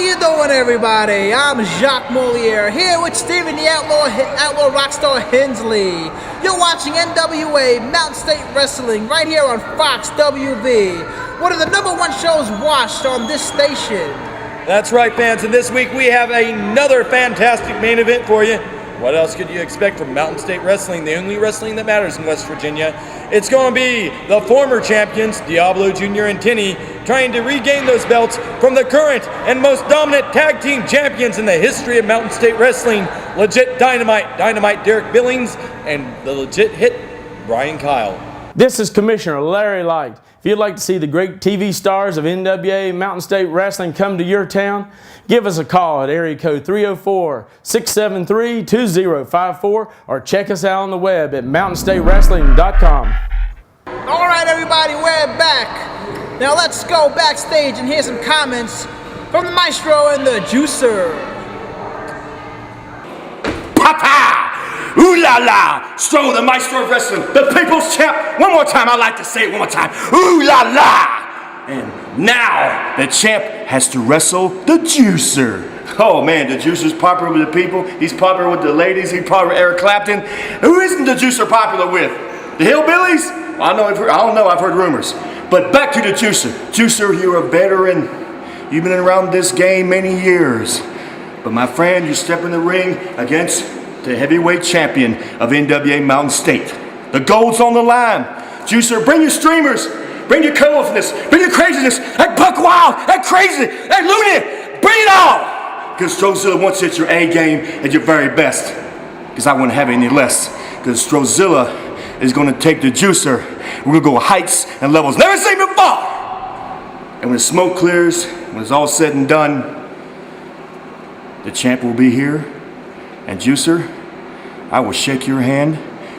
you doing, everybody? I'm Jacques Moliere here with Steven the Outlaw Rockstar Hensley. You're watching NWA Mountain State Wrestling right here on Fox WV, one of the #1 shows watched on this station. That's right, fans, and this week we have another fantastic main event for you. What else could you expect from Mountain State Wrestling, the only wrestling that matters in West Virginia? It's going to be the former champions, Diablo Jr. and Tenney, trying to regain those belts from the current and most dominant tag team champions in the history of Mountain State Wrestling, Legit Dynamite Derik Billings, and the legit hit, Bryan Kyle. This is Commissioner Larry Light. If you'd like to see the great TV stars of NWA Mountain State Wrestling come to your town, give us a call at area code 304-673-2054 or check us out on the web at mountainstatewrestling.com. All right, everybody, we're back. Now let's go backstage and hear some comments from the Maestro and the Juicer. Papa! Ooh la la! Stro, the Maestro of Wrestling, the people's champ. One more time, I like to say it one more time. Ooh la la! And now the champ has to wrestle the Juicer. Oh man, the Juicer's popular with the people. He's popular with the ladies. He's popular with Eric Clapton. Who isn't the Juicer popular with? The Hillbillies? I don't know. I've heard rumors. But back to the Juicer. Juicer, you're a veteran. You've been around this game many years. But my friend, you step in the ring against the heavyweight champion of NWA Mountain State. The gold's on the line. Juicer, bring your streamers. Bring your colorfulness. Bring your craziness. That buck wild. That crazy. That loony. Bring it all. Because Strozilla wants you at your A game at your very best. Because I wouldn't have it any less. Because Strozilla is going to take the Juicer. We're going to go heights and levels never seen before. And when the smoke clears, when it's all said and done, the champ will be here. And Juicer, I will shake your hand.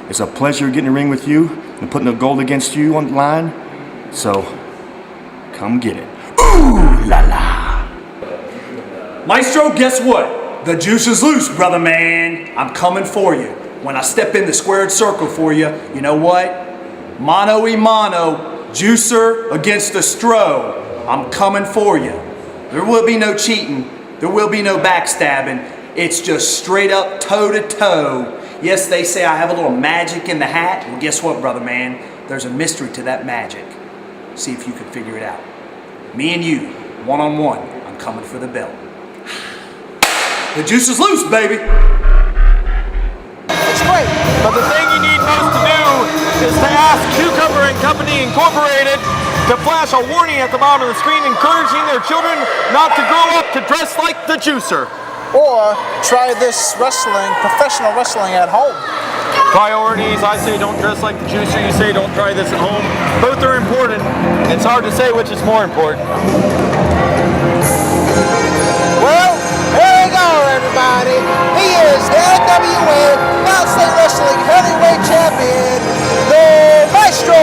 It's a pleasure getting in the ring with you and putting the gold against you on the line. So, come get it. Ooh la la. Maestro, guess what? The juice is loose, brother man. I'm coming for you. When I step in the squared circle for you, you know what? Mano y mano, Juicer against the Stro. I'm coming for you. There will be no cheating. There will be no backstabbing. It's just straight up toe to toe. Yes, they say I have a little magic in the hat. Well, guess what, brother man? There's a mystery to that magic. See if you can figure it out. Me and you, one-on-one, I'm coming for the belt. The juice is loose, baby. It's great. But the thing you need most to do is to ask Cucumber and Company Incorporated to flash a warning at the bottom of the screen encouraging their children not to grow up to dress like the Juicer. Or try this professional wrestling at home. Priorities, I say don't dress like the Juicer, you say don't try this at home. Both are important. It's hard to say which is more important. Well, there you go, everybody. He is the NWA Mountain State Wrestling Heavyweight Champion, the Maestro.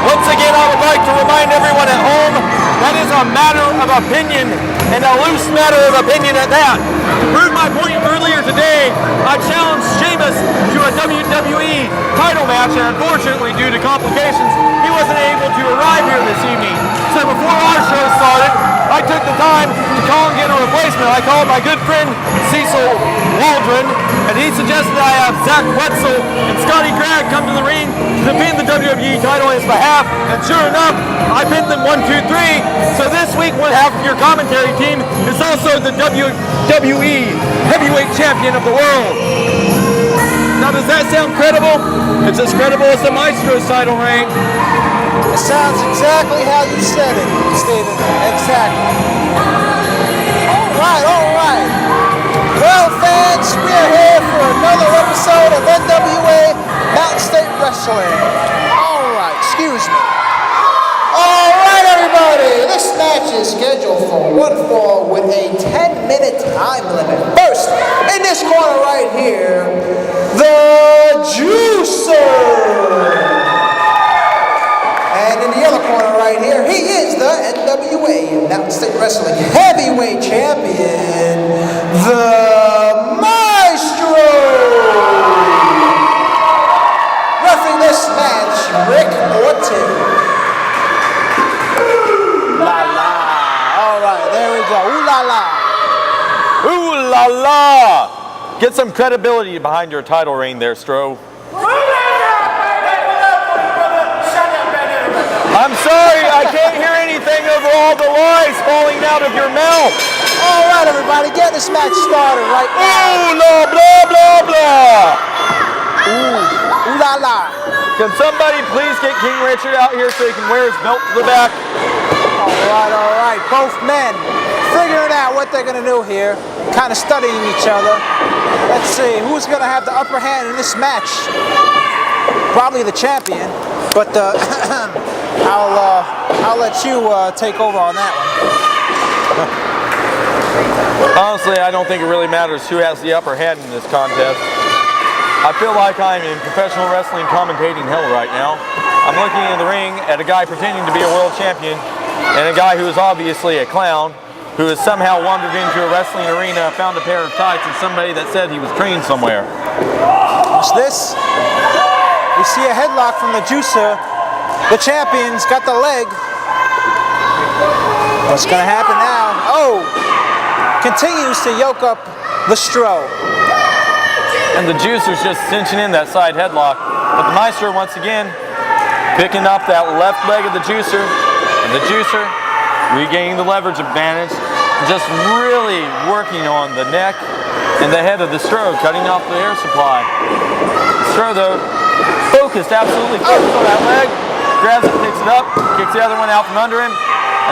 Once again, I would like to remind everyone at home that is a matter of opinion, and a loose matter of opinion at that. To prove my point earlier today, I challenged Sheamus to a WWE title match, and unfortunately, due to complications, he wasn't able to arrive here this evening. So before our show started, I took the time to call and get a replacement. I called my good friend Cecil Waldron, and he suggested I have Zach Wetzel and Scotty Gregg come to the ring to defend the WWE title on his behalf, and sure enough, I pinned them 1, 2, 3. So this week, one half of your commentary team is also the WWE Heavyweight Champion of the world. Now, does that sound credible? It's as credible as the Maestro's title reign. It sounds exactly how you said it, Steven. Exactly. All right. Well, fans, we're here for another episode of NWA Mountain State Wrestling. All right, excuse me. All right, everybody. This match is scheduled for one fall with a 10-minute time limit. First, in this corner right here, the Juicer. And in the other corner right here, he is the NWA Mountain State Wrestling Heavyweight Champion, the Maestro. Roughing this match, Rick Orton. La la. All right, there we go. la la! Get some credibility behind your title reign there, Stro. I'm sorry, I can't hear anything over all the lies falling out of your mouth. All right, everybody, get this match started right now. Ooh, la, blah, blah, blah. Ooh la la. Can somebody please get King Richard out here so he can wear his belt to the back? All right. Both men figuring out what they're gonna do here, kind of studying each other. Let's see who's gonna have the upper hand in this match. Probably the champion, but I'll let you take over on that one. Honestly, I don't think it really matters who has the upper hand in this contest. I feel like I'm in professional wrestling commentating hell right now. I'm looking in the ring at a guy pretending to be a world champion and a guy who is obviously a clown who has somehow wandered into a wrestling arena, found a pair of tights, and somebody that said he was trained somewhere. What's this? We see a headlock from the juicer. The champion's got the leg. What's gonna happen now? Oh! Continues to yoke up the Stro. And the juicer's just cinching in that side headlock. But the Maestro once again picking up that left leg of the juicer. And the juicer regaining the leverage advantage. Just really working on the neck and the head of the Stro, cutting off the air supply. The Stro though, focused, absolutely focused on that leg. Grabs it, picks it up, kicks the other one out from under him.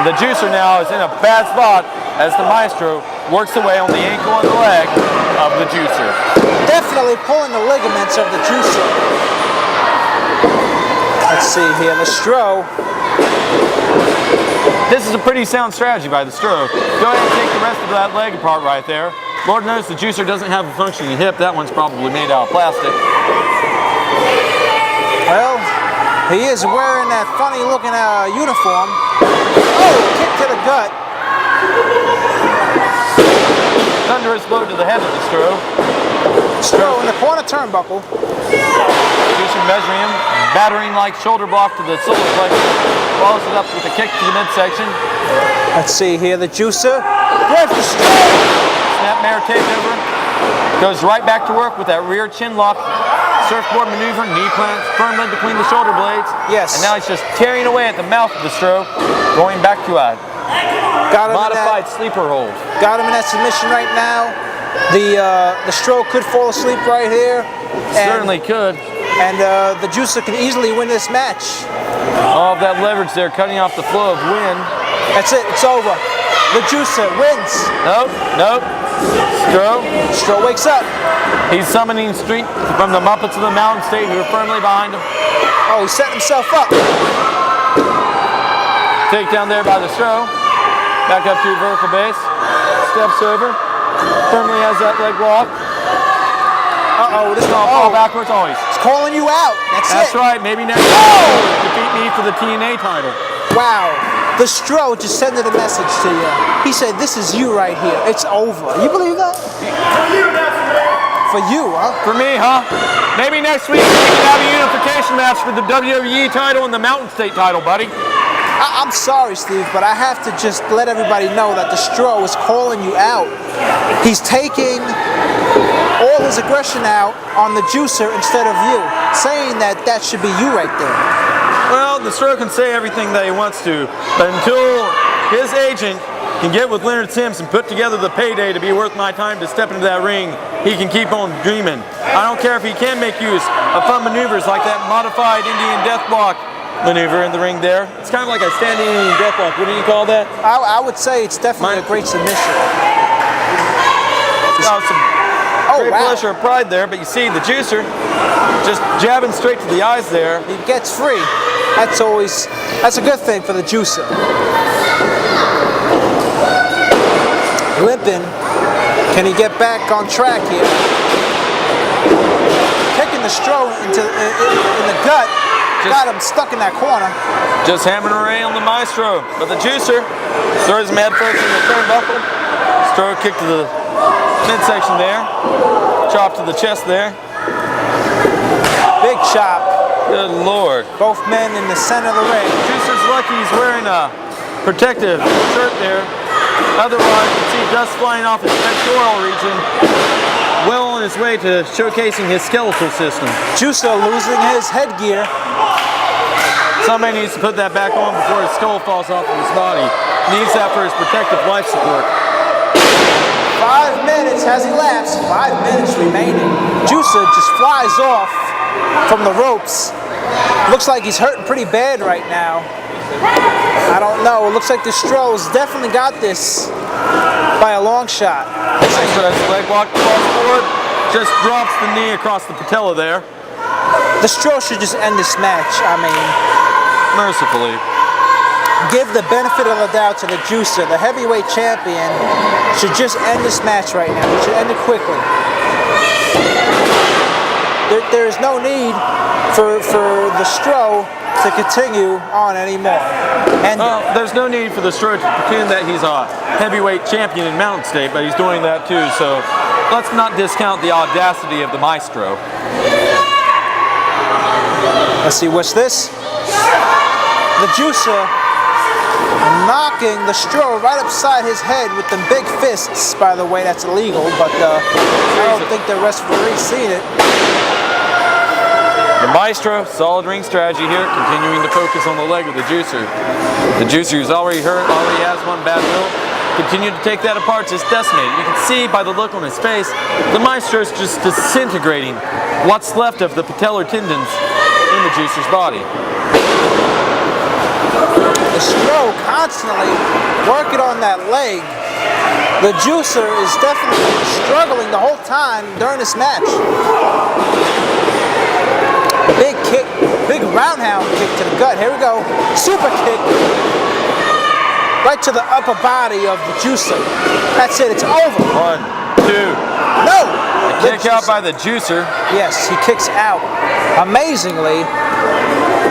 And the juicer now is in a bad spot as the Maestro works away on the ankle and the leg of the juicer. Definitely pulling the ligaments of the juicer. Let's see here, the Stro. This is a pretty sound strategy by the Stro. Go ahead and take the rest of that leg apart right there. Lord knows the juicer doesn't have a functioning hip. That one's probably made out of plastic. Well, he is wearing that funny looking uniform. Oh, kick to the gut. Thunderous blow to the head of the Stro. Stro in the corner turnbuckle. Juicer measuring him, battering like shoulder block to the solar plexus. Follows it up with a kick to the midsection. Let's see here, the juicer. Grabs the Stro. Snapmare takeover. Goes right back to work with that rear chin lock. Surfboard maneuver, knee plants firmly between the shoulder blades. Yes. And now he's just tearing away at the mouth of the Stro, going back to a modified sleeper hold. Got him in that submission right now. The Stro could fall asleep right here. Certainly could. And the juicer can easily win this match. All of that leverage there, cutting off the flow of wind. That's it, it's over. The juicer wins. Nope. Stro wakes up. He's summoning strength from the Muppets of the Mountain State who are firmly behind him. Oh, he set himself up. Takedown there by the Stro. Back up to your vertical base. Steps over. Firmly has that leg locked. Uh-oh, this is Gonna fall backwards always. It's calling you out. That's it. Right. Maybe next time defeat me for the TNA title. Wow. The Stro just sent a message to you. He said, this is you right here. It's over. You believe that? For you, huh? For me, huh? Maybe next week we can have a unification match for the WWE title and the Mountain State title, buddy. I'm sorry, Steve, but I have to just let everybody know that the Stro is calling you out. He's taking all his aggression out on the juicer instead of you, saying that that should be you right there. Well, the Stro can say everything that he wants to, but until his agent can get with Leonard Sims and put together the payday to be worth my time to step into that ring, he can keep on dreaming. I don't care if he can make use of fun maneuvers like that modified Indian death block maneuver in the ring there. It's kind of like a standing Indian death block. What do you call that? I would say it's definitely a great submission. Got some great pleasure of pride there, but you see the juicer just jabbing straight to the eyes there. He gets free. That's a good thing for the juicer. Limping. Can he get back on track here? Kicking the Stro in the gut. Got him stuck in that corner. Just hammering away on the Maestro. But the juicer throws him head first in the turnbuckle. Stro kick to the midsection there. Chop to the chest there. Big chop. Good Lord. Both men in the center of the ring. Juicer's lucky he's wearing a protective shirt there. Otherwise, you can see dust flying off his pectoral region, well on his way to showcasing his skeletal system. Juicer losing his headgear. Somebody needs to put that back on before his skull falls off of his body. Needs that for his protective life support. 5 minutes has elapsed. 5 minutes remaining. Juicer just flies off from the ropes. Looks like he's hurting pretty bad right now. I don't know. It looks like the Stroh's definitely got this by a long shot. Maestro has his leg locked across forward. Just drops the knee across the patella there. The Stroh should just end this match. I mean, mercifully. Give the benefit of the doubt to the Juicer. The heavyweight champion should just end this match right now. He should end it quickly. There is no need for the Stroh to continue on anymore. And there's no need for the Stroh to pretend that he's a heavyweight champion in Mountain State, but he's doing that too. So let's not discount the audacity of the Maestro. Let's see, what's this? The Juicer knocking the Stroh right upside his head with them big fists. By the way, that's illegal, but I don't think the referee's seen it. The Maestro, solid ring strategy here, continuing to focus on the leg of the Juicer. The Juicer is already hurt, already has one bad will. Continue to take that apart, just decimated. You can see by the look on his face, the Maestro's just disintegrating what's left of the patellar tendons in the Juicer's body. The Stroh constantly working on that leg. The Juicer is definitely struggling the whole time during this match. Big kick, big roundhouse kick to the gut. Here we go. Super kick. Right to the upper body of the Juicer. That's it, it's over. 1, 2. No! A kick out by the Juicer. Yes, he kicks out. Amazingly.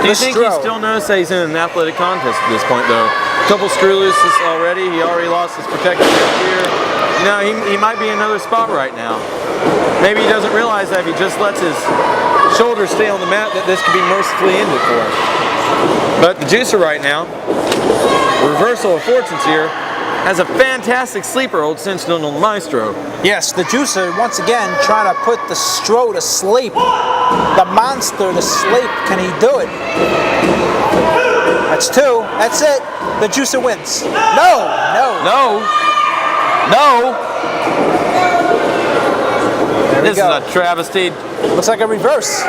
Do you think he still knows that he's in an athletic contest at this point, though? A couple screw looses already. He already lost his protective gear. You know, he might be in another spot right now. Maybe he doesn't realize that if he just lets his shoulders stay on the mat, that this could be mercifully ended for him. But the Juicer right now, reversal of fortunes here, has a fantastic sleeper hold cinched on the Maestro. Yes, the Juicer once again trying to put the Stroh to sleep. The monster to sleep. Can he do it? That's 2. That's it. The Juicer wins. No. This is a travesty. Looks like a reverse.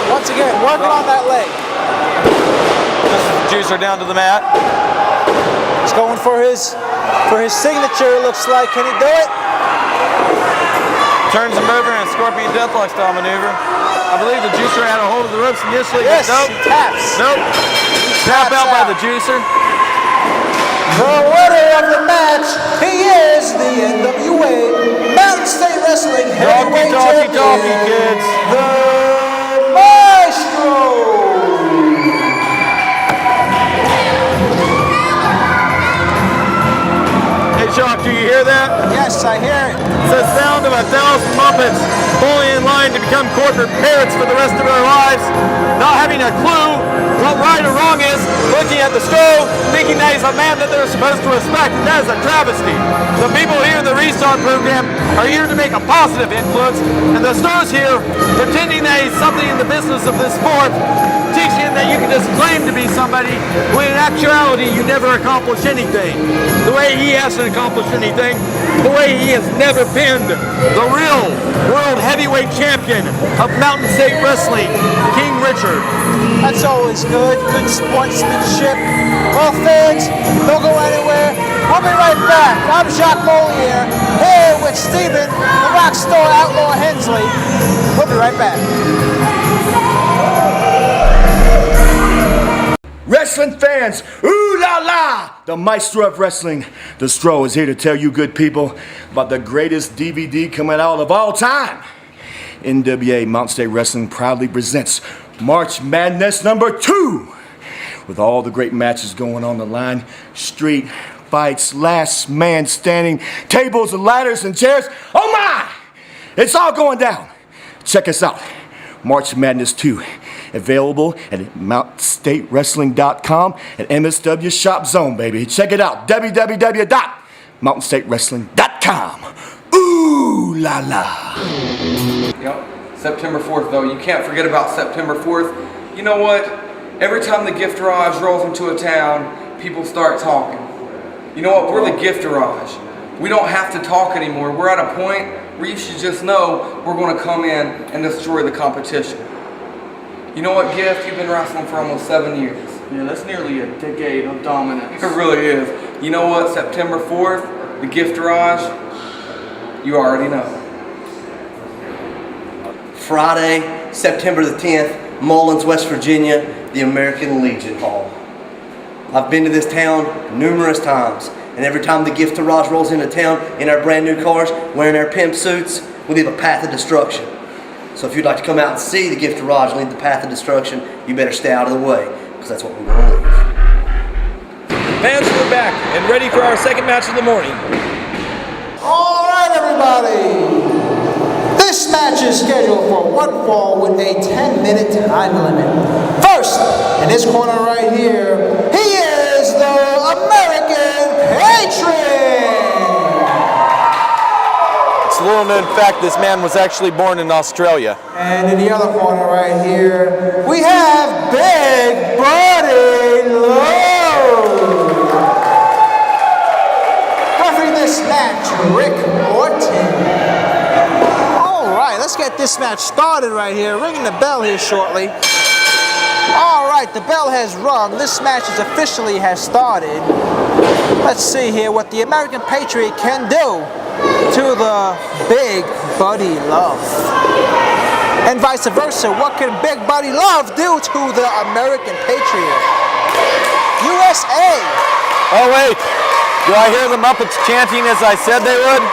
Once again, working on that leg. This is the Juicer down to the mat. He's going for his signature, looks like. Can he do it? Turns him over in a Scorpion Deathlock style maneuver. I believe the Juicer had a hold of the ropes initially. Yes, but nope. he taps. Nope. Tap out by the Juicer. The winner of the match, he is the NWA Mountain State Wrestling Heavyweight Champion, kids. the Maestro. Shock, do you hear that? Yes, I hear it. It's the sound of 1,000 Muppets fully in line to become corporate parrots for the rest of their lives, not having a clue what right or wrong is, looking at the Stroh, thinking that he's a man that they're supposed to respect, and that is a travesty. The people here in the Restart program are here to make a positive influence, and the Stroh's here pretending that he's something in the business of this sport, teaching that you can just claim to be somebody when in actuality you never accomplish anything. The way he hasn't accomplished anything, the way he has never been the real world heavyweight champion of Mountain State Wrestling, King Richard. That's always good sportsmanship. Well, fans, don't go anywhere. I'll be right back. I'm Jacques Mollier, here with Steven, the Rockstar Outlaw Hensley. We'll be right back. Wrestling fans, ooh la la! The Maestro of Wrestling, the Stroh, is here to tell you good people about the greatest DVD coming out of all time. NWA Mountain State Wrestling proudly presents March Madness #2. With all the great matches going on the line, street fights, last man standing, tables and ladders and chairs. Oh my! It's all going down. Check us out. March Madness 2 available at MountainStateWrestling.com and MSW Shop Zone, baby. Check it out, www.MountainStateWrestling.com. Ooh la la. Yep, September 4th though, you can't forget about September 4th. You know what? Every time the Gift Garage rolls into a town, people start talking. You know what? We're the Gift Garage. We don't have to talk anymore. We're at a point where you should just know we're going to come in and destroy the competition. You know what, Gift? You've been wrestling for almost 7 years. Yeah, that's nearly a decade of dominance. It really is. You know what? September 4th, the Gift Garage, you already know. Friday, September the 10th, Mullins, West Virginia, the American Legion Hall. I've been to this town numerous times, and every time the Gift Garage rolls into town in our brand new cars, wearing our pimp suits, we leave a path of destruction. So if you'd like to come out and see the Gift Garage and leave the path of destruction, you better stay out of the way, because that's what we're going to leave. Fans, we're back and ready for our second match of the morning. All right, everybody. This match is scheduled for one fall with a 10-minute time limit. First, in this corner right here, he is the American Patriot. It's a little known fact this man was actually born in Australia. And in the other corner right here, we have Big Buddy Lowe. Refereeing this match, Rick Orton. Let's get this match started right here. Ringing the bell here shortly. All right, the bell has rung. This match officially has started. Let's see here what the American Patriot can do to the Big Buddy Love. And vice versa, what can Big Buddy Love do to the American Patriot? USA. Oh wait, do I hear the Muppets chanting as I said they would?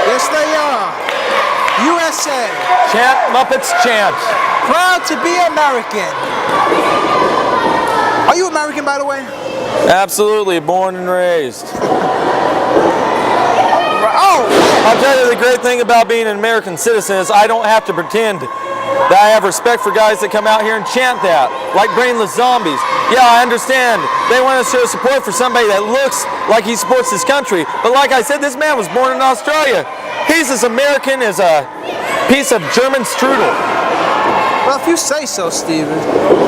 Yes, they are. USA. Chant, Muppets, chant. Proud to be American. Are you American, by the way? Absolutely, born and raised. Oh! I'll tell you the great thing about being an American citizen is I don't have to pretend that I have respect for guys that come out here and chant that, like brainless zombies. Yeah, I understand. They want to show support for somebody that looks like he supports his country, but like I said, this man was born in Australia. He's as American as a piece of German strudel. Well, if you say so, Steven.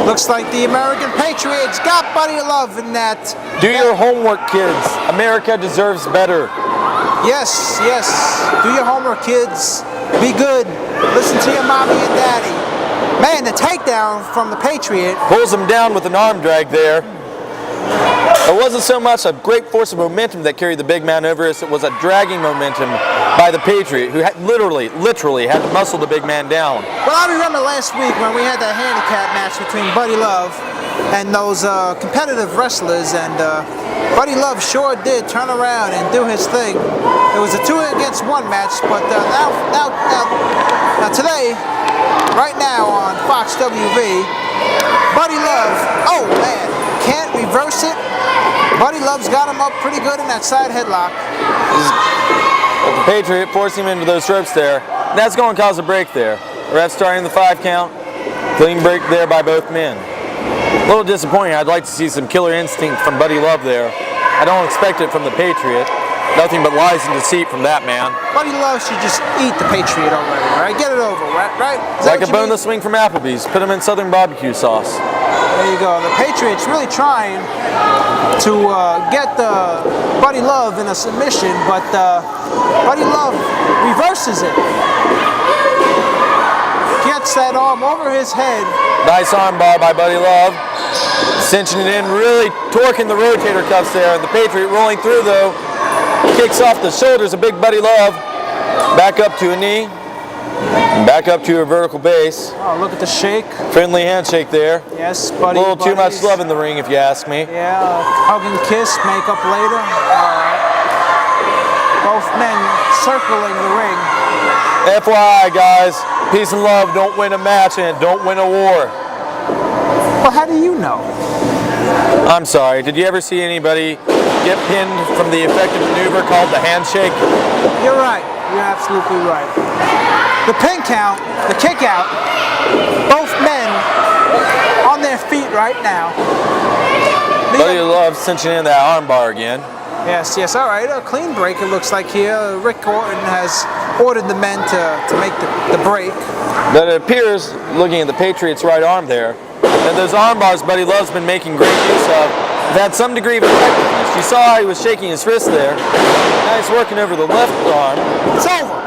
Looks like the American Patriots got Buddy Love in that. Do your homework, kids. America deserves better. Yes, yes. Do your homework, kids. Be good. Listen to your mommy and daddy. Man, the takedown from the Patriot. Pulls him down with an arm drag there. It wasn't so much a great force of momentum that carried the big man over as it was a dragging momentum by the Patriot, who had literally had to muscle the big man down. Well, I remember last week when we had that handicap match between Buddy Love and those competitive wrestlers, and Buddy Love sure did turn around and do his thing. It was a 2-against-1 match, but now today, right now on Fox WV, Buddy Love, oh man, can't reverse it. Buddy Love's got him up pretty good in that side headlock. But the Patriot forced him into those ropes there. That's going to cause a break there. Ref starting the 5 count. Clean break there by both men. A little disappointing. I'd like to see some killer instinct from Buddy Love there. I don't expect it from the Patriot. Nothing but lies and deceit from that man. Buddy Love should just eat the Patriot already, right? Get it over, right? Like a boneless wing from Applebee's. Put him in Southern barbecue sauce. There you go. The Patriot's really trying to get Buddy Love in a submission, but Buddy Love reverses it. Gets that arm over his head. Nice arm bar by Buddy Love. Cinching it in, really torquing the rotator cuffs there. And the Patriot rolling through, though. Kicks off the shoulders of Big Buddy Love. Back up to a knee. Back up to a vertical base. Oh, look at the shake. Friendly handshake there. Yes, Buddy. A little too much love in the ring, if you ask me. Yeah, hug and kiss, make up later. All right. Both men circling the ring. FYI, guys, peace and love don't win a match and don't win a war. Well, how do you know? I'm sorry, did you ever see anybody get pinned from the effective maneuver called the handshake? You're right. You're absolutely right. The pin count, the kick out, both men right now. Buddy Love cinching in that armbar again. Yes, yes, all right. A clean break, it looks like here. Rick Orton has ordered the men to make the break. But it appears, looking at the Patriot's right arm there, that those arm bars Buddy Love's been making great use of have had some degree of effectiveness. You saw how he was shaking his wrist there. Now he's working over the left arm. It's over.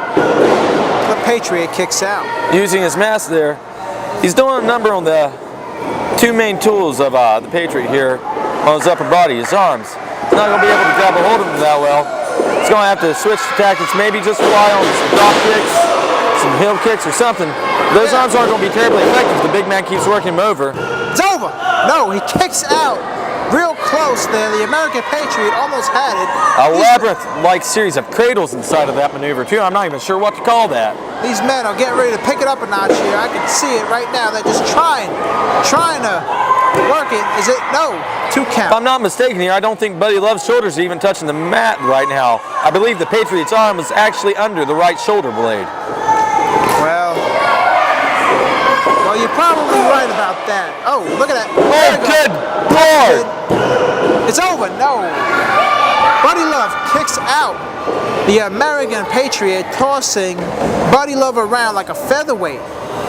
The Patriot kicks out. Using his mask there. He's doing a number on the two main tools of the Patriot here on his upper body, his arms. He's not going to be able to grab a hold of them that well. He's going to have to switch to tactics, maybe just rely on some drop kicks, some heel kicks or something. Those arms aren't going to be terribly effective if the big man keeps working him over. It's over. No, he kicks out real close there. The American Patriot almost had it. A labyrinth-like series of cradles inside of that maneuver, too. I'm not even sure what to call that. These men are getting ready to pick it up a notch here. I can see it right now. They're just trying to work it. Is it? No. 2 count. If I'm not mistaken here, I don't think Buddy Love's shoulders are even touching the mat right now. I believe the Patriot's arm was actually under the right shoulder blade. Well, you're probably right about that. Oh, look at that. Oh, good Lord! It's over. No. Buddy Love kicks out the American Patriot, tossing Buddy Love around like a featherweight.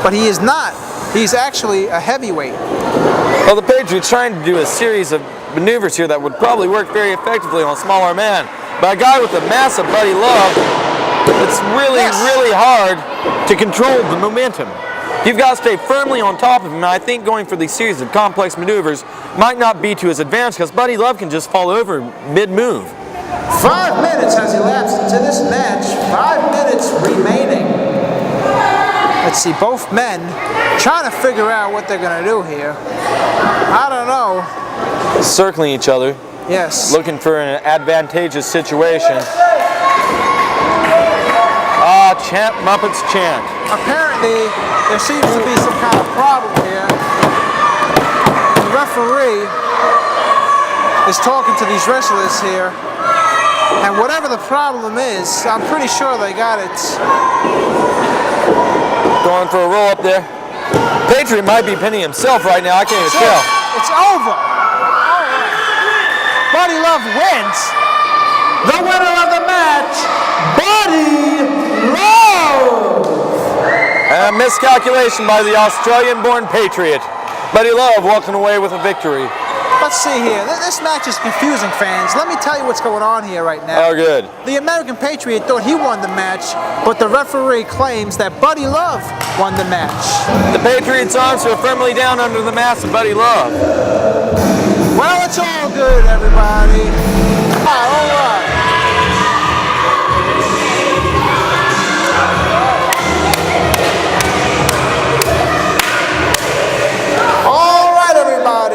But he is not. He's actually a heavyweight. Well, the Patriot's trying to do a series of maneuvers here that would probably work very effectively on a smaller man. But a guy with a massive Buddy Love, it's really, really hard to control the momentum. You've got to stay firmly on top of him, and I think going for these series of complex maneuvers might not be to his advantage because Buddy Love can just fall over mid-move. 5 minutes has elapsed into this match. 5 minutes remaining. Let's see, both men trying to figure out what they're going to do here. I don't know. Circling each other. Yes. Looking for an advantageous situation. Chant Muppets chant. Apparently, there seems to be some kind of problem here. The referee is talking to these wrestlers here, and whatever the problem is, I'm pretty sure they got it. Going for a roll up there. Patriot might be pinning himself right now. I can't even tell. It's over. All right. Buddy Love wins. The winner of the match, Buddy Love. A miscalculation by the Australian-born Patriot. Buddy Love walking away with a victory. Let's see here. This match is confusing, fans. Let me tell you what's going on here right now. Oh, good. The American Patriot thought he won the match, but the referee claims that Buddy Love won the match. The Patriot's arms are firmly down under the mask of Buddy Love. Well, it's all good, everybody. All right.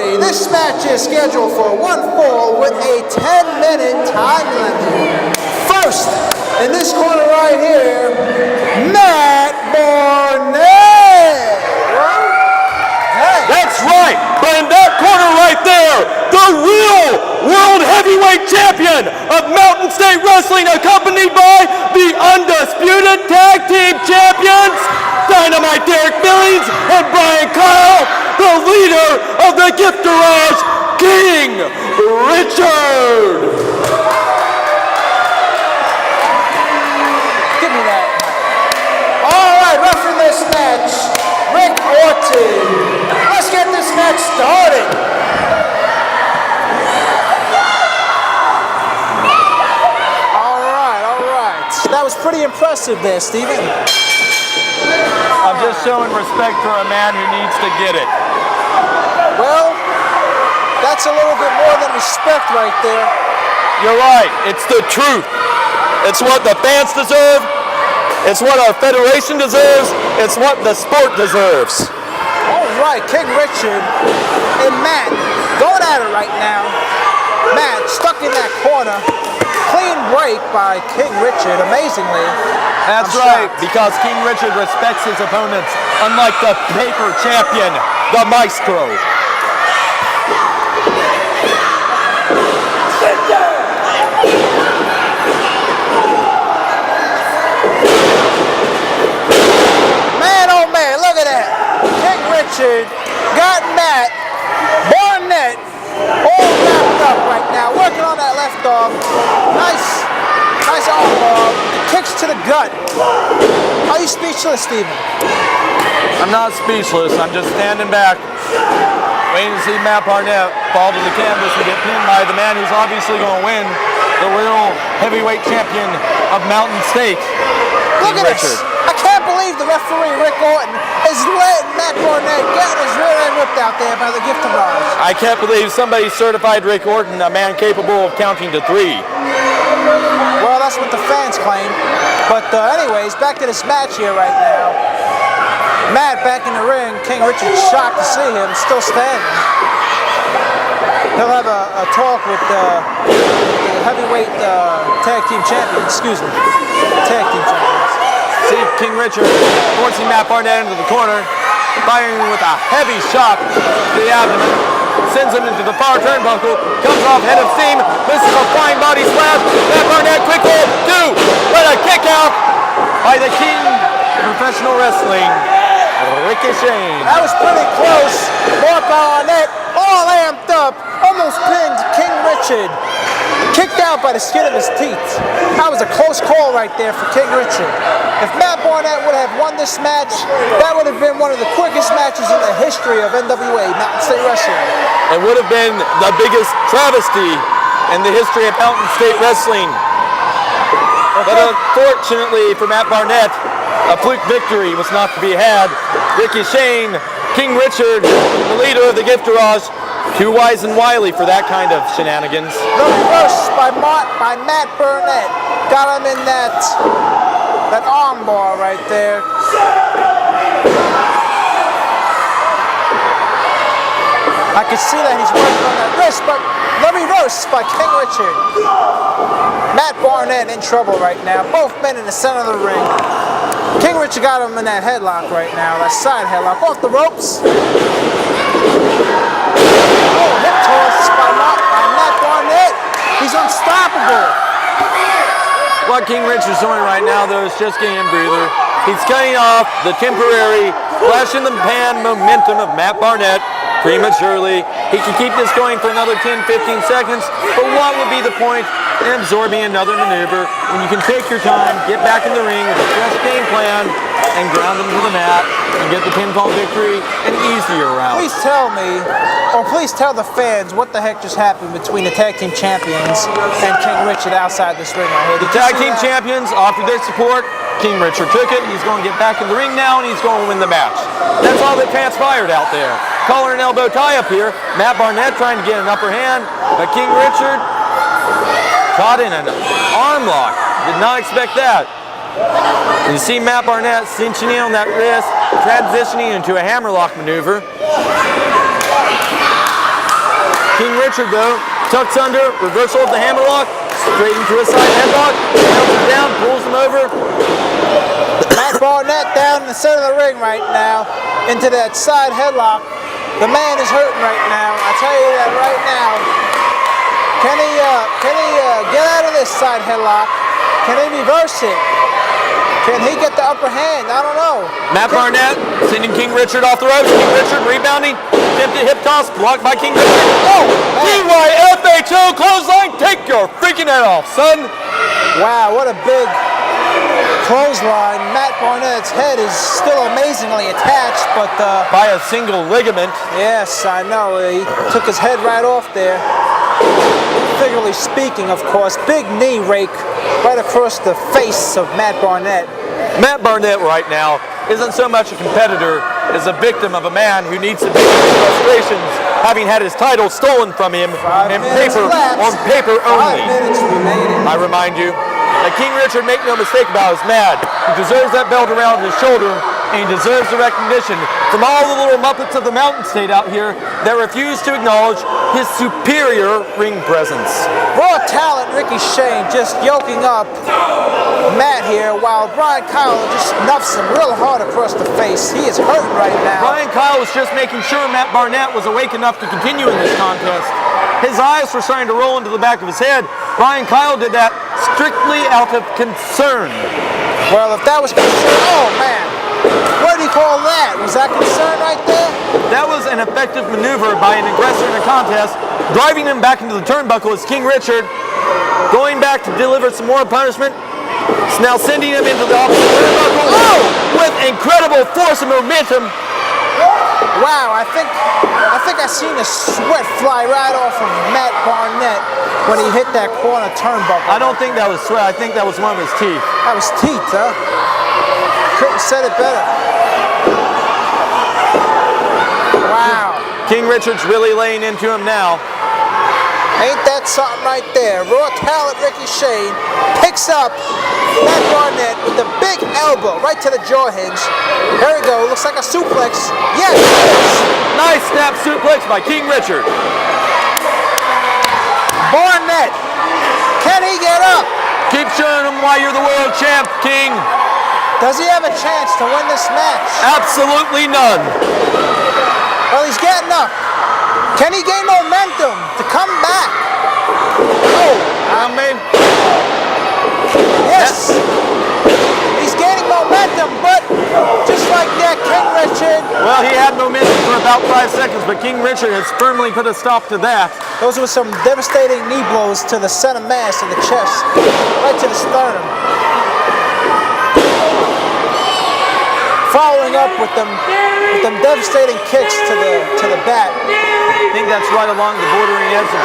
This match is scheduled for one fall with a 10-minute time limit. First, in this corner right here, Barnett. That's right, but in that corner right there, the real world heavyweight champion of Mountain State Wrestling, accompanied by the undisputed tag team champions, Dynamite Derik Billings and Bryan, the leader of the Gift Garage, King Richard. Give me that. All right, referee this match, Rick Orton. Let's get this match started. All right. That was pretty impressive there, Steven. I'm just showing respect for a man who needs to get it. Well, that's a little bit more than respect right there. You're right. It's the truth. It's what the fans deserve. It's what our federation deserves. It's what the sport deserves. All right, King Richard and Matt going at it right now. Matt stuck in that corner. Clean break by King Richard, amazingly. That's right, because King Richard respects his opponents, unlike the paper champion, the Maestro. Man, oh man, look at that. King Richard got Matt dog. Nice arm bar. Kicks to the gut. Are you speechless, Steven? I'm not speechless. I'm just standing back, waiting to see Matt Barnett fall to the canvas and get pinned by the man who's obviously going to win, the real heavyweight champion of Mountain State. Look at this. I can't believe the referee, Rick Orton, is letting Matt Barnett get his rear end whipped out there by the gift of Raj. I can't believe somebody certified Rick Orton a man capable of counting to 3. Well, that's what the fans claim. But anyways, back to this match here right now. Matt back in the ring. King Richard's shocked to see him still standing. He'll have a talk with the heavyweight tag team champions. Excuse me. Tag team champions. See King Richard forcing Matt Barnett into the corner, firing with a heavy shot to the abdomen, sends him into the far turnbuckle, comes off head of steam, misses a flying body splash. Matt Barnett, quick hold, 2, what a kick out by the king of professional wrestling, Ricochet. That was pretty close. Matt Barnett, all amped up, almost pinned King Richard. Kicked out by the skin of his teeth. That was a close call right there for King Richard. If Matt Barnett would have won this match, that would have been one of the quickest matches in the history of NWA Mountain State Wrestling. It would have been the biggest travesty in the history of Mountain State Wrestling. But unfortunately for Matt Barnett, a fluke victory was not to be had. Ricochet, King Richard, the leader of the Gift Garage, too wise and wily for that kind of shenanigans. The reverse by Matt Barnett. Got him in that arm bar right there. I can see that he's working on that wrist, but the reverse by King Richard. Matt Barnett in trouble right now. Both men in the center of the ring. King Richard got him in that headlock right now, that side headlock. Off the ropes. Hip toss by Matt Barnett. He's unstoppable. What King Richard's doing right now, though, is just getting a breather. He's cutting off the temporary flash in the pan momentum of Matt Barnett prematurely. He can keep this going for another 10-15 seconds, but what would be the point in absorbing another maneuver when you can take your time, get back in the ring with a fresh game plan, and ground them to the mat and get the pinfall victory an easier route. Please tell me, or please tell the fans what the heck just happened between the tag team champions and King Richard outside this ring right here. The tag team champions offered their support. King Richard took it. He's going to get back in the ring now, and he's going to win the match. That's all that transpired out there. Collar and elbow tie up here. Matt Barnett trying to get an upper hand, but King Richard caught in an arm lock. Did not expect that. You see Matt Barnett cinching in on that wrist, transitioning into a hammerlock maneuver. King Richard, though, tucks under, reversal of the hammerlock, straight into a side headlock, bounces him down, pulls him over. Matt Barnett down in the center of the ring right now, into that side headlock. The man is hurting right now. I tell you that right now. Can he get out of this side headlock? Can he reverse it? Can he get the upper hand? I don't know. Matt Barnett sending King Richard off the ropes. King Richard rebounding. Attempted hip toss blocked by King Richard. Oh! DYFHO clothesline. Take your freaking head off, son. Wow, what a big clothesline. Matt Barnett's head is still amazingly attached, but by a single ligament. Yes, I know. He took his head right off there. Figuratively speaking, of course. Big knee rake right across the face of Matt Barnett. Matt Barnett right now isn't so much a competitor as a victim of a man who needs to deal with frustrations, having had his title stolen from him on paper only. 5 minutes remaining. I remind you that King Richard, make no mistake about, is mad. He deserves that belt around his shoulder, and he deserves the recognition from all the little Muppets of the Mountain State out here that refuse to acknowledge his superior ring presence. Raw talent Ricky Shane just yoking up Matt here, while Bryan Kyle just nuffs him real hard across the face. He is hurting right now. Bryan Kyle was just making sure Matt Barnett was awake enough to continue in this contest. His eyes were starting to roll into the back of his head. Bryan Kyle did that strictly out of concern. Well, if that was concern, oh man. What do you call that? Was that concern right there? That was an effective maneuver by an aggressor in a contest, driving him back into the turnbuckle as King Richard going back to deliver some more punishment. It's now sending him into the opposite turnbuckle with incredible force and momentum. Wow, I think I seen a sweat fly right off of Matt Barnett when he hit that corner turnbuckle. I don't think that was sweat. I think that was one of his teeth. That was teeth, huh? Couldn't have said it better. Wow. King Richard's really laying into him now. Ain't that something right there? Raw talent Ricky Shane picks up Matt Barnett with a big elbow right to the jaw hinge. There we go. Looks like a suplex. Yes, it is. Nice snap suplex by King Richard. Barnett, can he get up? Keep showing him why you're the world champ, King. Does he have a chance to win this match? Absolutely none. Well, he's getting up. Can he gain momentum to come back? Oh, yes. He's gaining momentum, but just like that, King Richard. Well, he had momentum for about 5 seconds, but King Richard has firmly put a stop to that. Those were some devastating knee blows to the center mass of the chest, right to the sternum. Following up with them devastating kicks to the back. I think that's right along the bordering edge of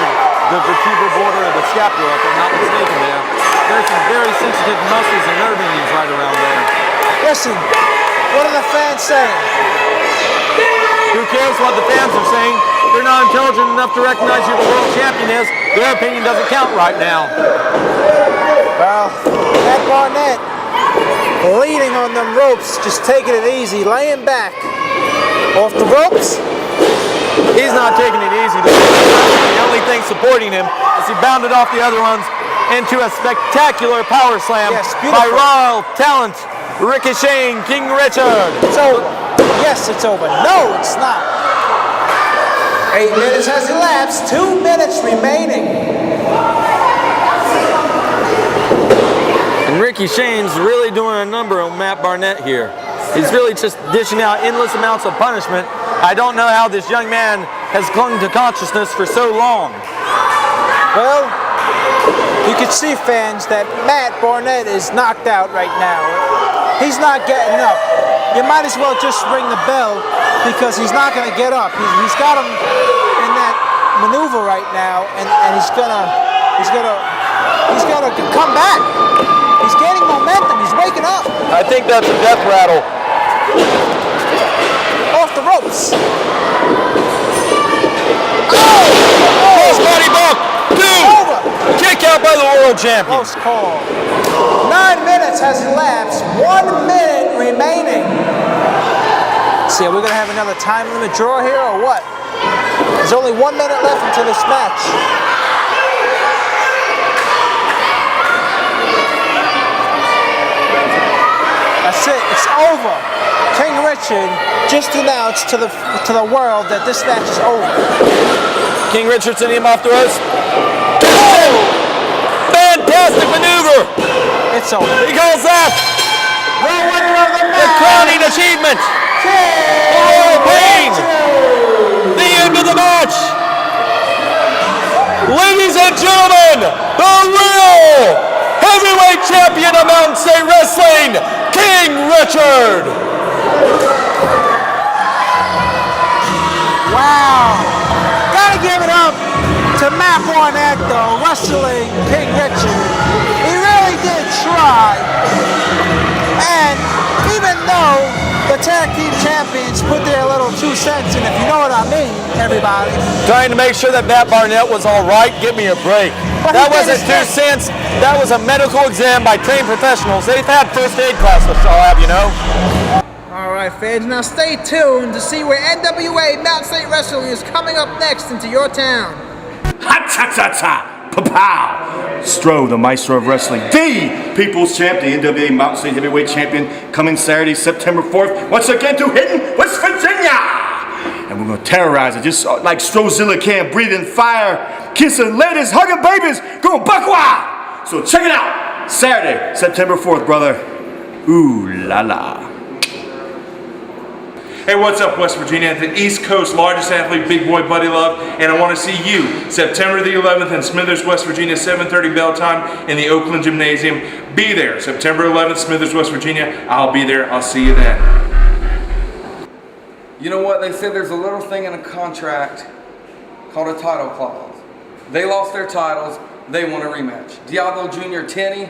the vertebral border of the scapula, if I'm not mistaken there. There's some very sensitive muscles and nerve endings right around there. Listen, what are the fans saying? Who cares what the fans are saying? They're not intelligent enough to recognize who the world champion is. Their opinion doesn't count right now. Well, Matt Barnett leading on them ropes, just taking it easy, laying back. Off the ropes. He's not taking it easy. The only thing supporting him is he bounded off the other ones into a spectacular power slam by raw talent, ricocheting King Richard. It's over. Yes, it's over. No, it's not. 8 minutes has elapsed. 2 minutes remaining. And Ricky Shane's really doing a number on Matt Barnett here. He's really just dishing out endless amounts of punishment. I don't know how this young man has clung to consciousness for so long. Well, you can see, fans, that Matt Barnett is knocked out right now. He's not getting up. You might as well just ring the bell because he's not going to get up. He's got him in that maneuver right now, and he's gonna come back. He's gaining momentum. He's waking up. I think that's a death rattle. Off the ropes. Cross body bump. 2. Over. Kick out by the world champion. Close call. 9 minutes has elapsed. 1 minute remaining. See, are we going to have another time limit draw here or what? There's only 1 minute left into this match. That's it. It's over. King Richard just announced to the world that this match is over. King Richard sending him off the ropes. Fantastic maneuver. It's over. He calls that The winner of the match. the crowning achievement. Royal pain. The end of the match. Ladies and gentlemen, the real heavyweight champion of Mountain State Wrestling, King Richard. Wow. Gotta give it up to Matt Barnett, though, wrestling King Richard. He really did try. And even though the tag team champions put their little 2 cents in, if you know what I mean, everybody. Trying to make sure that Matt Barnett was all right. Give me a break. But That he did wasn't his 2 best. cents. That was a medical exam by trained professionals. They've had first aid classes, I'll have you know. All right, fans, now stay tuned to see where NWA Mountain State Wrestling is coming up next into your town. Ha-ta-ta-ta! Pa-pow! Stro, the Maestro of Wrestling, the People's Champ, the NWA Mountain State Heavyweight Champion, coming Saturday, September 4th, once again to Hinton, West Virginia! And we're gonna terrorize it, just like Strozilla can, breathing fire, kissing ladies, hugging babies, going buck wild! So check it out, Saturday, September 4th, brother. Ooh la la. Hey, what's up, West Virginia? The East Coast largest athlete, Big Boy Buddy Love, and I want to see you September the 11th in Smithers, West Virginia, 7:30 bell time in the Oakland Gymnasium. Be there, September 11th, Smithers, West Virginia. I'll be there. I'll see you then. You know what? They said there's a little thing in a contract called a title clause. They lost their titles. They want a rematch. Diablo Jr., Tenney,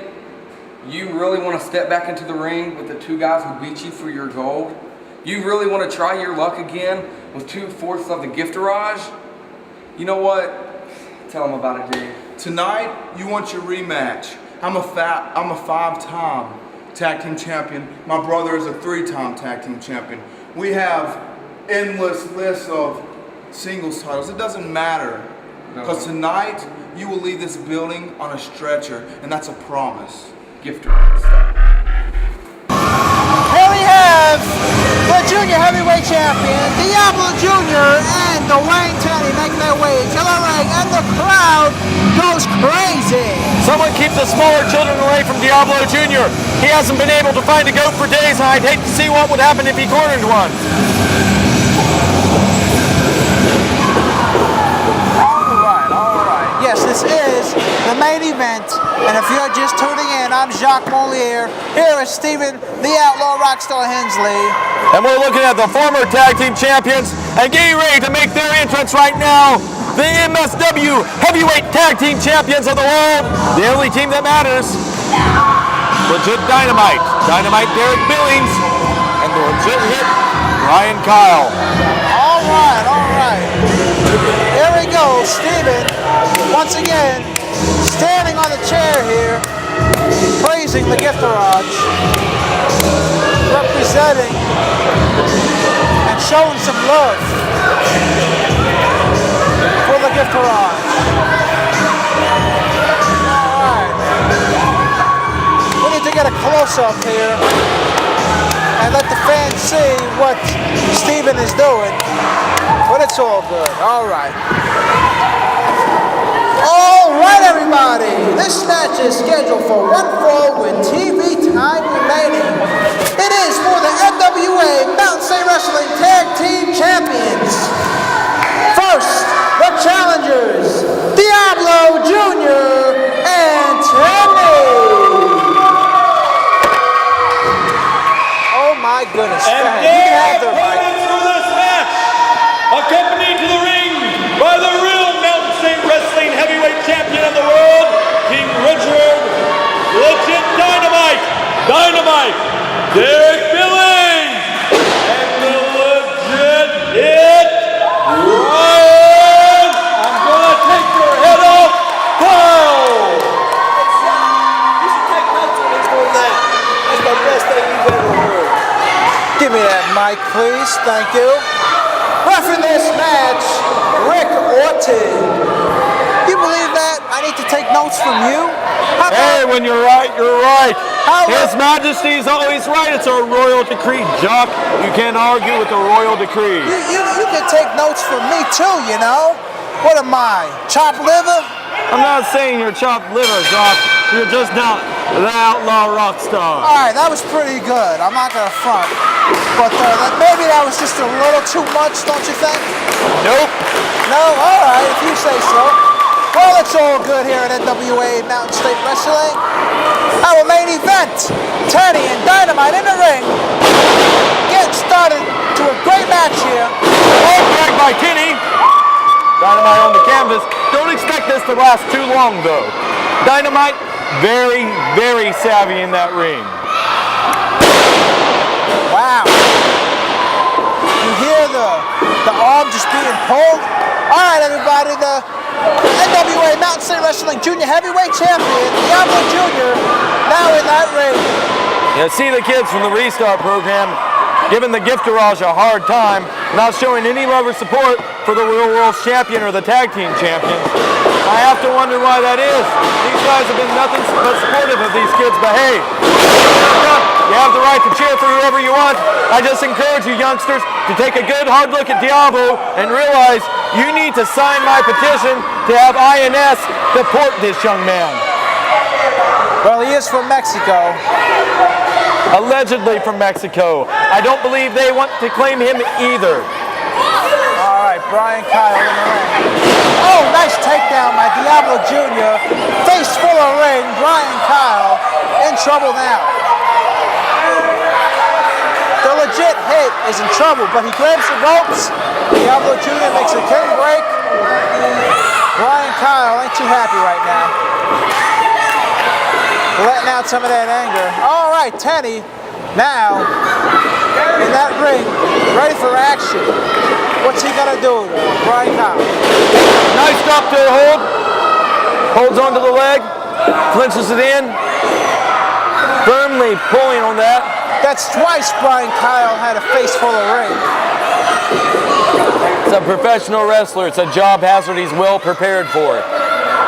you really want to step back into the ring with the two guys who beat you for your gold? You really want to try your luck again with 2/4 of the gifterage? You know what? Tell them about it, Dave. Tonight, you want your rematch. I'm a 5-time tag team champion. My brother is a 3-time tag team champion. We have endless lists of singles titles. It doesn't matter. Because tonight, you will leave this building on a stretcher, and that's a promise. Gifterage. Here we have the junior heavyweight champion, Diablo Jr. and Dwayne Tenney making their way to the ring, and the crowd goes crazy. Someone keep the smaller children away from Diablo Jr. He hasn't been able to find a goat for days, and I'd hate to see what would happen if he cornered one. All right. Yes, this is the main event, and if you're just tuning in, I'm Jacques Moliere. Here is Steven, the Outlaw Rockstar Hensley. And we're looking at the former tag team champions and getting ready to make their entrance right now. The MSW Heavyweight Tag Team Champions of the world. The only team that matters. Legit Dynamite. Dynamite Derik Billings. And the legit hit Bryan Kyle. All right. Here we go, Steven, once again, standing on the chair here, praising the Gifterage, representing and showing some love for the Gifterage. All right. We need to get a close-up here and let the fans see what Steven is doing. But it's all good. All right. All right, everybody. This match is scheduled for one fall with TV time remaining. It is for the NWA Mountain State Wrestling Tag Team Champions. First, the challengers, Diablo Jr. and Tenney. Oh my goodness. And You have the right. for this match, accompanied to the ring by the real Mountain State Wrestling Heavyweight Champion of the world, King Richard, legit Dynamite, Derik Billings, and the legit hit, Bryan, I'm gonna take your head off, Kyle. You should take notes when he's doing that. It's the best thing you've ever heard. Give me that mic, please. Thank you. Refereeing this match, Rick Orton. You believe that? I need to take notes from you? Hey, when you're right, you're right. His Majesty's always right. It's a royal decree, Jock. You can't argue with the royal decree. You can take notes from me too, you know? What am I, chopped liver? I'm not saying you're chopped liver, Jock. You're just not the outlaw rock star. All right, that was pretty good. I'm not gonna front. But maybe that was just a little too much, don't you think? Nope. No? All right, if you say so. Well, it's all good here at NWA Mountain State Wrestling. Our main event, Tenney and Dynamite in the ring. Getting started to a great match here. All dragged by Tenney. Dynamite on the canvas. Don't expect this to last too long, though. Dynamite, very, very savvy in that ring. Wow. You hear the arm just being pulled? All right, everybody, the NWA Mountain State Wrestling Junior Heavyweight Champion, Diablo Jr., now in that ring. You see the kids from the Restart program giving the Gifterage a hard time, not showing any love or support for the Real World's champion or the tag team champion. I have to wonder why that is. These guys have been nothing but supportive of these kids, but hey, you have the right to cheer for whoever you want. I just encourage you youngsters to take a good hard look at Diablo and realize you need to sign my petition to have INS deport this young man. Well, he is from Mexico. allegedly from Mexico. I don't believe they want to claim him either. All right, Bryan Kyle in the ring. Oh, nice takedown by Diablo Jr. Face full of ring. Bryan Kyle in trouble now. The legit hit is in trouble, but he grabs the ropes. Diablo Jr. makes a king break. Bryan Kyle ain't too happy right now. Letting out some of that anger. All right, Tenney now in that ring, ready for action. What's he gonna do, Bryan Kyle? Nice drop to the hold. Holds onto the leg, clinches it in, firmly pulling on that. That's twice Bryan Kyle had a face full of ring. It's a professional wrestler. It's a job hazard he's well prepared for.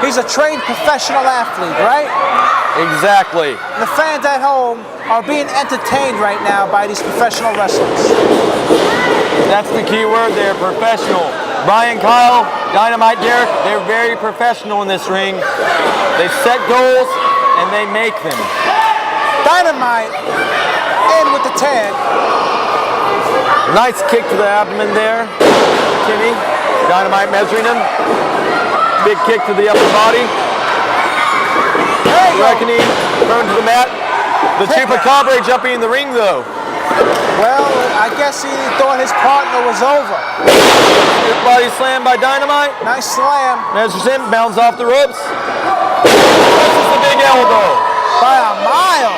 He's a trained professional athlete, right? Exactly. The fans at home are being entertained right now by these professional wrestlers. That's the key word there, professional. Bryan Kyle, Dynamite Derik, they're very professional in this ring. They set goals and they make them. Dynamite in with the tag. Nice kick to the abdomen there. Tenney, Dynamite measuring him. Big kick to the upper body. Reckoning, thrown to the mat. The Chupacabra jumping in the ring though. Well, I guess he thought his partner was over. Big body slam by Dynamite. Nice slam. Measures him, bounds off the ropes. Presses the big elbow. By a mile.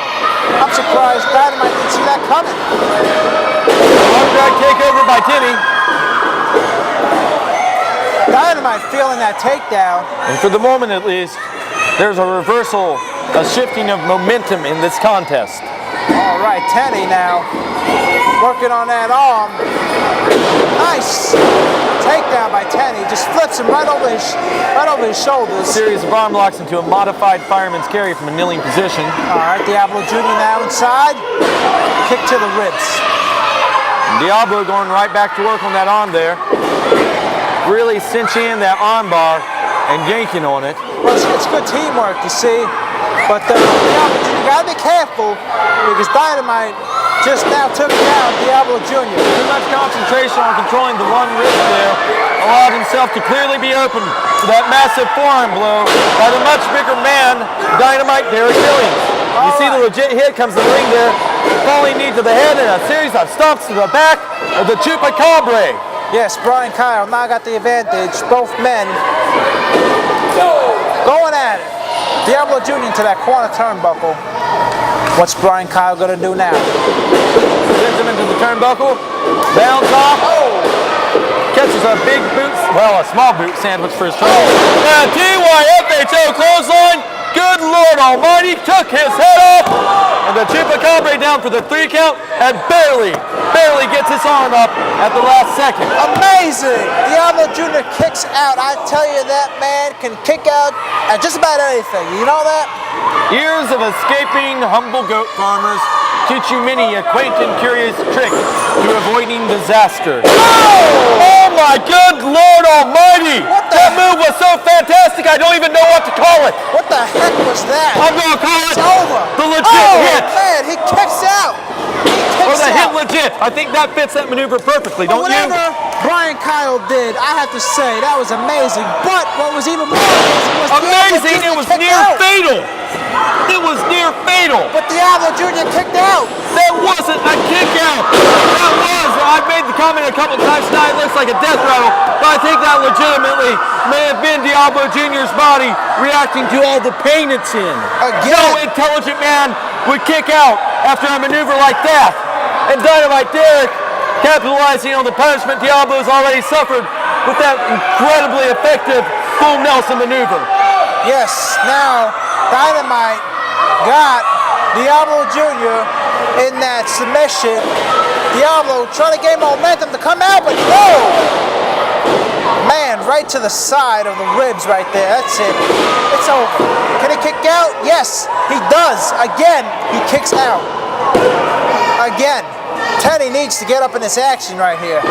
I'm surprised Dynamite didn't see that coming. Arm drag takeover by Tenney. Dynamite feeling that takedown. And for the moment at least, there's a reversal, a shifting of momentum in this contest. All right, Tenney now working on that arm. Nice takedown by Tenney. Just flips him right over his shoulders. Series of arm locks into a modified fireman's carry from a kneeling position. All right, Diablo Jr. now inside. Kick to the ribs. And Diablo going right back to work on that arm there. Really cinching in that arm bar and yanking on it. Well, it's good teamwork, you see. But you gotta be careful because Dynamite just now took down Diablo Jr. Too much concentration on controlling the one wrist there allowed himself to clearly be open to that massive forearm blow by the much bigger man, Dynamite Derik Billings. You see the legit hit comes to the ring there, falling knee to the head and a series of stomps to the back of the Chupacabra. Yes, Bryan Kyle now got the advantage. Both men going at it. Diablo Jr. to that corner turnbuckle. What's Bryan Kyle gonna do now? Sends him into the turnbuckle, bounds off, catches a big boot, well, a small boot sandwich for his trouble. And TYFHO clothesline, good Lord Almighty, took his head off, and the Chupacabra down for the 3 count, and barely gets his arm up at the last second. Amazing! Diablo Jr. kicks out. I tell you, that man can kick out at just about anything. You know that? Years of escaping humble goat farmers teach you many a quaint and curious trick to avoiding disaster. Oh my good Lord Almighty! That move was so fantastic I don't even know what to call it. What the heck was that? I'm gonna call it It's over. the legit hit. Man, he kicks out. Or the hit legit. I think that fits that maneuver perfectly, don't you? Whatever Bryan Kyle did, I have to say, that was amazing. But what was even more amazing was amazing, it was near fatal. It was near fatal. But Diablo Jr. kicked out. That wasn't a kick out. That was, I've made the comment a couple times tonight, it looks like a death rattle, but I think that legitimately may have been Diablo Jr.'s body reacting to all the pain it's in. Again. No intelligent man would kick out after a maneuver like that. And Dynamite Derik capitalizing on the punishment Diablo's already suffered with that incredibly effective full Nelson maneuver. Yes, now Dynamite got Diablo Jr. in that submission. Diablo trying to gain momentum to come out, but no! Man, right to the side of the ribs right there. That's it. It's over. Can he kick out? Yes, he does. Again, he kicks out. Again. Tenney needs to get up in this action right here.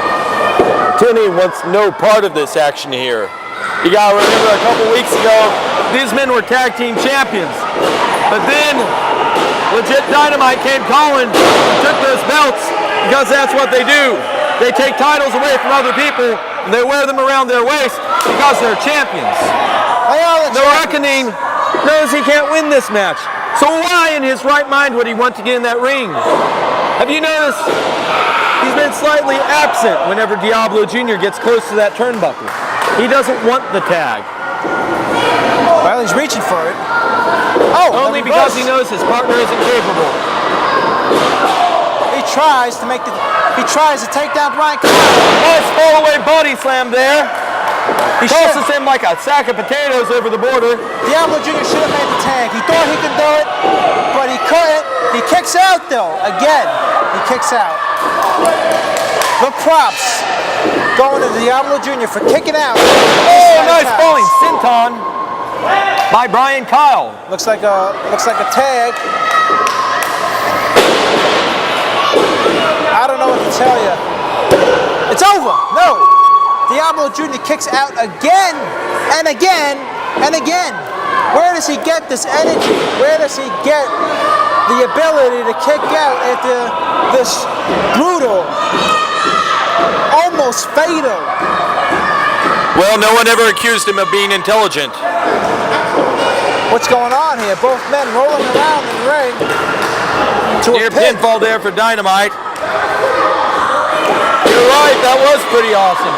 Tenney wants no part of this action here. You gotta remember a couple weeks ago, these men were tag team champions. But then legit Dynamite came calling and took those belts because that's what they do. They take titles away from other people and they wear them around their waist because they're champions. The Reckoning knows he can't win this match. So why in his right mind would he want to get in that ring? Have you noticed he's been slightly absent whenever Diablo Jr. gets close to that turnbuckle? He doesn't want the tag. Well, he's reaching for it. Oh, only because he knows his partner isn't capable. He tries to take down Bryan. Nice fall-away body slam there. He tosses him like a sack of potatoes over the border. Diablo Jr. should have made the tag. He thought he could do it, but he couldn't. He kicks out though. Again, he kicks out. The props going to Diablo Jr. for kicking out. Oh, nice falling senton by Bryan Kyle. Looks like a tag. I don't know what to tell you. It's over. No. Diablo Jr. kicks out again and again and again. Where does he get this energy? Where does he get the ability to kick out after this brutal, almost fatal? Well, no one ever accused him of being intelligent. What's going on here? Both men rolling around in the ring. Near pinfall there for Dynamite. You're right, that was pretty awesome.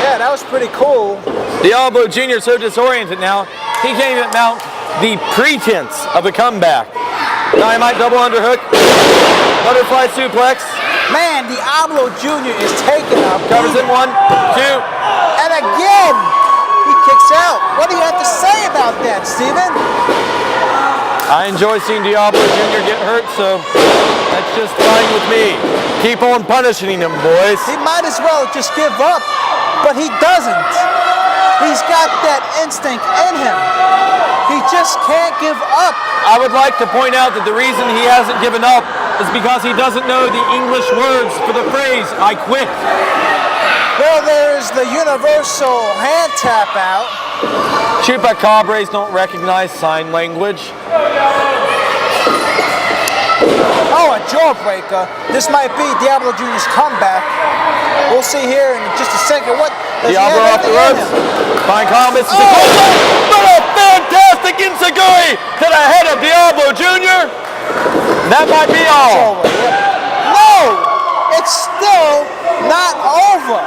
Yeah, that was pretty cool. Diablo Jr. so disoriented now, he can't even mount the pretense of a comeback. Dynamite double underhook, butterfly suplex. Man, Diablo Jr. is taking up. Covers in 1, 2. And again, he kicks out. What do you have to say about that, Steven? I enjoy seeing Diablo Jr. get hurt, so that's just fine with me. Keep on punishing him, boys. He might as well just give up, but he doesn't. He's got that instinct in him. He just can't give up. I would like to point out that the reason he hasn't given up is because he doesn't know the English words for the phrase, I quit. Well, there's the universal hand tap out. Chupacabras don't recognize sign language. Oh, a jawbreaker. This might be Diablo Jr.'s comeback. We'll see here in just a second. What does Diablo off the ropes. Fine call, misses the goal. But a fantastic enziguri to the head of Diablo Jr. That might be all. It's over. No, it's still not over.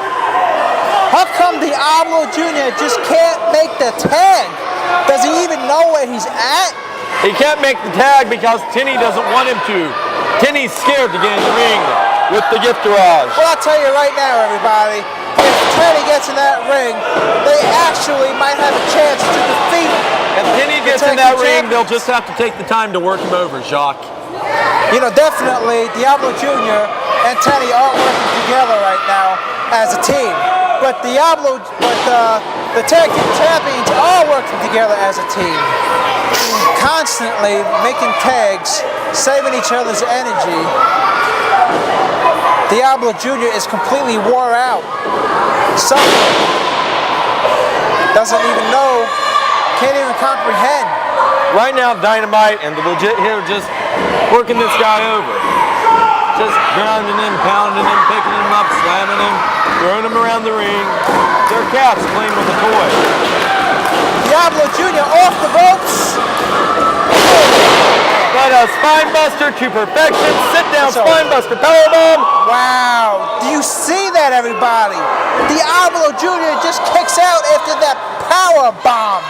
How come Diablo Jr. just can't make the tag? Does he even know where he's at? He can't make the tag because Tenney doesn't want him to. Tenney's scared to get in the ring with the gift garage. Well, I'll tell you right now, everybody, if Tenney gets in that ring, they actually might have a chance to defeat. If Tenney gets in that ring, they'll just have to take the time to work him over, Jacques. You know, definitely Diablo Jr. and Tenney aren't working together right now as a team. But the tag team champions are working together as a team. Constantly making tags, saving each other's energy. Diablo Jr. is completely wore out. Suffering. Doesn't even know, can't even comprehend. Right now, Dynamite and the legit here are just working this guy over. Just grounding him, pounding him, picking him up, slamming him, throwing him around the ring. They're cats playing with a toy. Diablo Jr. off the ropes. But a spine buster to perfection. Sit down spine buster powerbomb. Wow. Do you see that, everybody? Diablo Jr. just kicks out after that power bomb,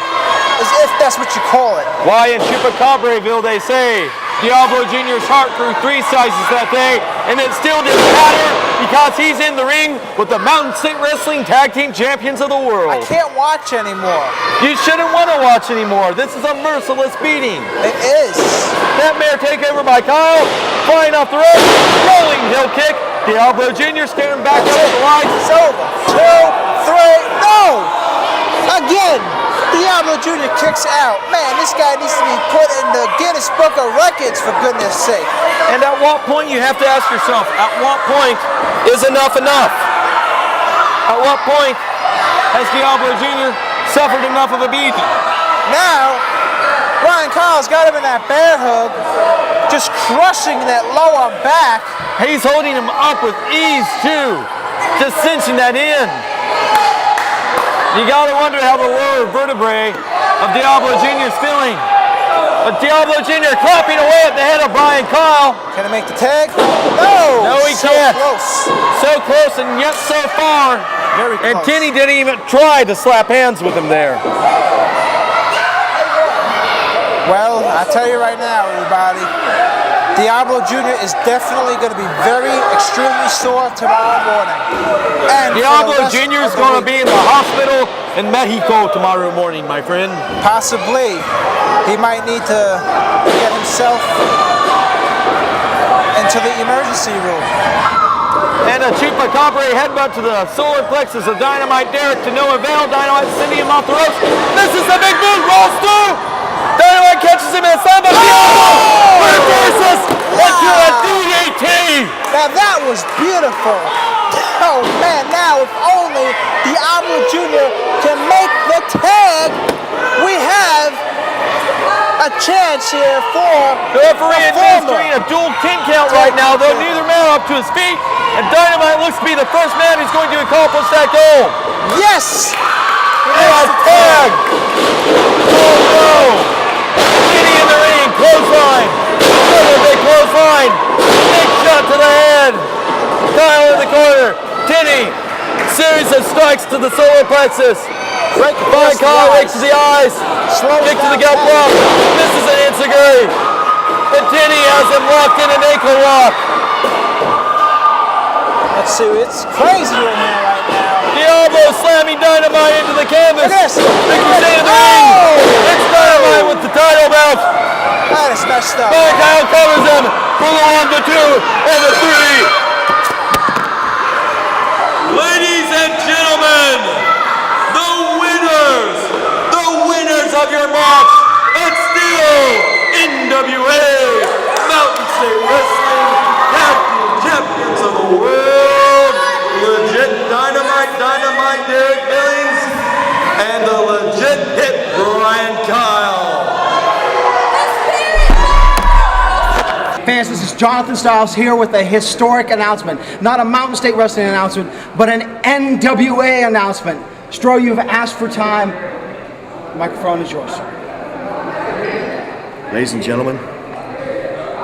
as if that's what you call it. Why in Chupacabreville they say Diablo Jr.'s heart grew 3 sizes that day, and it still didn't matter because he's in the ring with the Mountain State Wrestling Tag Team Champions of the world. I can't watch anymore. You shouldn't want to watch anymore. This is a merciless beating. It is. That mare takeover by Kyle, flying off the rope, rolling heel kick. Diablo Jr. staring back up at the lights. It's over. 2, 3, no! Again. Diablo Jr. kicks out. Man, this guy needs to be put in the Guinness Book of Records, for goodness sake. And at what point you have to ask yourself, at what point is enough enough? At what point has Diablo Jr. suffered enough of a beating? Now, Bryan Kyle's got him in that bear hug, just crushing that lower back. He's holding him up with ease too, just cinching that in. You gotta wonder how the lower vertebrae of Diablo Jr. is feeling. But Diablo Jr. clapping away at the head of Bryan Kyle. Can he make the tag? No! No, he so can't. Close. So close and yet so far. Very close. And Tenney didn't even try to slap hands with him there. Well, I tell you right now, everybody, Diablo Jr. is definitely going to be extremely sore tomorrow morning. And Diablo Jr. is going to be in the hospital in Mexico tomorrow morning, my friend. Possibly. He might need to get himself into the emergency room. And a chupacabra headbutt to the solar plexus of Dynamite Derik to no avail. Dynamite sending him off the ropes. This is a big move. Rolls through. Dynamite catches him in a side, but Diablo reverses into a DDT. Now that was beautiful. Oh man, now if only Diablo Jr. can make the tag, we have a chance here for the referee administering a dual 10 count right now, though neither man up to his feet, and Dynamite looks to be the first man who's going to accomplish that goal. Yes! And a tag! Oh no! Tenney in the ring, clothesline! Another big clothesline! Big shot to the head! Kyle in the corner! Tenney! Series of strikes to the solar plexus! Right by Kyle, right to the eyes! Kick to the gut block! This is an enziguri! And Tenney has him locked in an ankle lock! Let's see, it's crazy in here right now. Diablo slamming Dynamite into the canvas! Look at this! Big crusade in the ring! It's Dynamite with the title belt! That is messed up. But Kyle covers him for the 1, the 2, and the 3! Ladies and gentlemen, the winners of your match, it's still NWA Mountain State Wrestling Tag Team Champions of the World, Legit Dynamite Derik Billings, and the Legit Hit Bryan Kyle. Fans, this is Jonathan Styles here with a historic announcement. Not a Mountain State Wrestling announcement, but an NWA announcement. Stro, you've asked for time. The microphone is yours, sir. Ladies and gentlemen,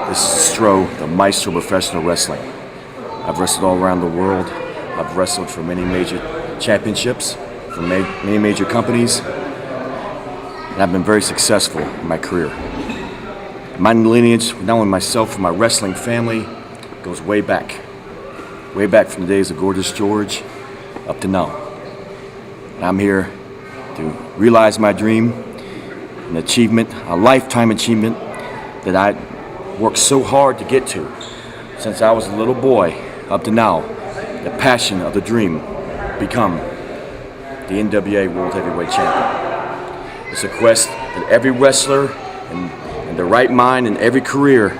this is Stro, the Maestro Professional Wrestling. I've wrestled all around the world. I've wrestled for many major championships, for many major companies, and I've been very successful in my career. My lineage, not only myself and my wrestling family, goes way back from the days of Gorgeous George up to now. And I'm here to realize my dream, an achievement, a lifetime achievement that I worked so hard to get to since I was a little boy up to now. The passion of the dream, become the NWA World Heavyweight Champion. It's a quest that every wrestler in the right mind in every career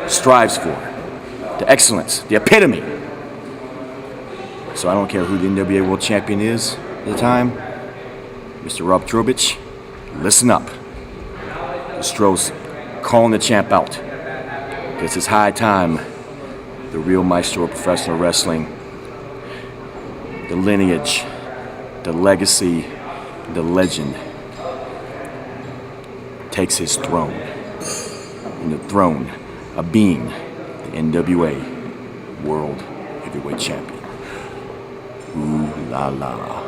strives for. The excellence, the epitome. So I don't care who the NWA World Champion is at the time. Mr. Rob Trubich, listen up. Stro's calling the champ out. Because it's high time the real Maestro of Professional Wrestling, the lineage, the legacy, the legend, takes his throne. And the throne of being the NWA World Heavyweight Champion. Ooh la la.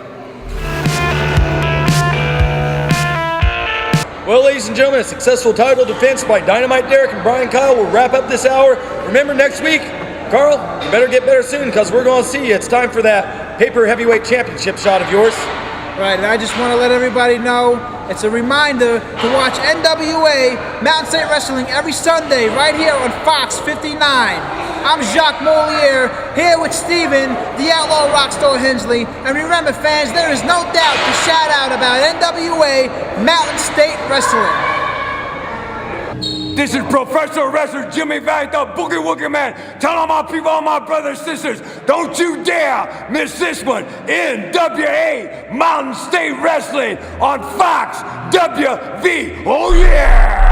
Well, ladies and gentlemen, a successful title defense by Dynamite Derik and Bryan Kyle will wrap up this hour. Remember, next week, Carl, you better get better soon because we're going to see you. It's time for that paper heavyweight championship shot of yours. Right, and I just want to let everybody know, it's a reminder to watch NWA Mountain State Wrestling every Sunday right here on Fox 59. I'm Jacques Moliere, here with Steven, the Outlaw Rockstar Hensley. And remember, fans, there is no doubt to shout out about NWA Mountain State Wrestling. This is professional wrestler Jimmy Valiant, the Boogie Woogie Man. Tell all my people, all my brothers and sisters, don't you dare miss this one. NWA Mountain State Wrestling on Fox WV. Oh yeah!